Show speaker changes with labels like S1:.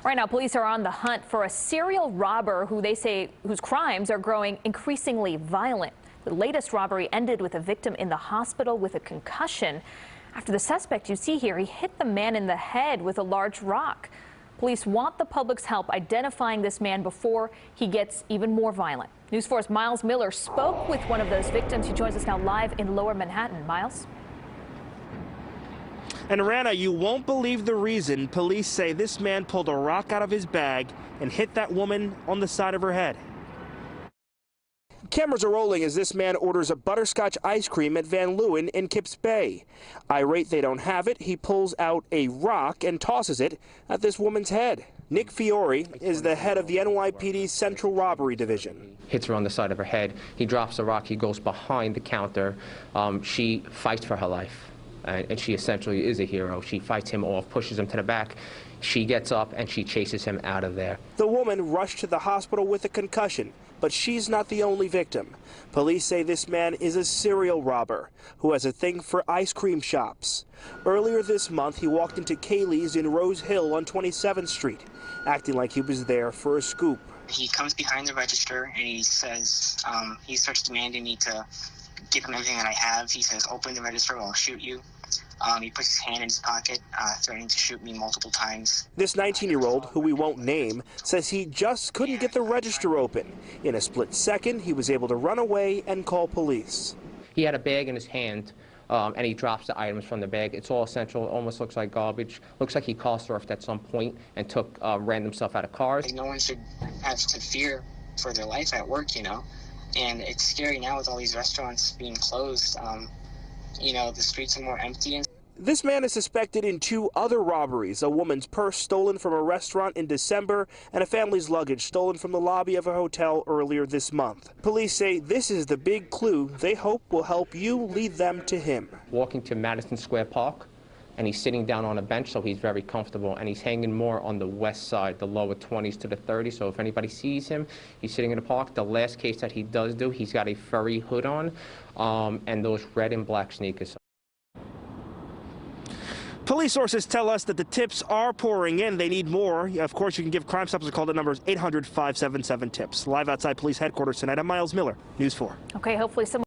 S1: Right now, police are on the hunt for a serial robber who they say whose crimes are growing increasingly violent. The latest robbery ended with a victim in the hospital with a concussion after the suspect you see here, he hit the man in the head with a large rock. Police want the public's help identifying this man before he gets even more violent. News 4's Myles Miller spoke with one of those victims. He joins us now live in Lower Manhattan. Myles?
S2: And Rana, you won't believe the reason police say this man pulled a rock out of his bag and hit that woman on the side of her head. Cameras are rolling as this man orders a butterscotch ice cream at Van Leeuwen in Kips Bay. Irate they don't have it, he pulls out a rock and tosses it at this woman's head. Nick Fiore is the head of the NYPD's Central Robbery Division.
S3: Hits her on the side of her head. He drops the rock. He goes behind the counter. She fights for her life. And she essentially is a hero. She fights him off, pushes him to the back. She gets up and she chases him out of there.
S2: The woman rushed to the hospital with a concussion, but she's not the only victim. Police say this man is a serial robber who has a thing for ice cream shops. Earlier this month, he walked into Kaylee's in Rose Hill on 27th Street, acting like he was there for a scoop.
S4: He comes behind the register and he says, he starts demanding me to give him everything that I have. He says, open the register or I'll shoot you. He puts his hand in his pocket, threatening to shoot me multiple times.
S2: This 19-year-old, who we won't name, says he just couldn't get the register open. In a split second, he was able to run away and call police.
S3: He had a bag in his hand, and he drops the items from the bag. It's all essential. It almost looks like garbage. Looks like he car surfed at some point and took random stuff out of cars.
S4: No one should have to fear for their life at work, you know. And it's scary now with all these restaurants being closed. You know, the streets are more empty.
S2: This man is suspected in 2 other robberies, a woman's purse stolen from a restaurant in December and a family's luggage stolen from the lobby of a hotel earlier this month. Police say this is the big clue they hope will help you lead them to him.
S3: Walking to Madison Square Park, and he's sitting down on a bench, so he's very comfortable, and he's hanging more on the west side, the lower 20s to the 30s, so if anybody sees him, he's sitting in the park. The last case that he does do, he's got a furry hood on, and those red and black sneakers.
S2: Police sources tell us that the tips are pouring in. They need more. Of course, you can give Crime Stoppers a call. The number is 800-577-TIPS. Live outside police headquarters tonight, I'm Myles Miller, News 4.
S1: Okay, hopefully someone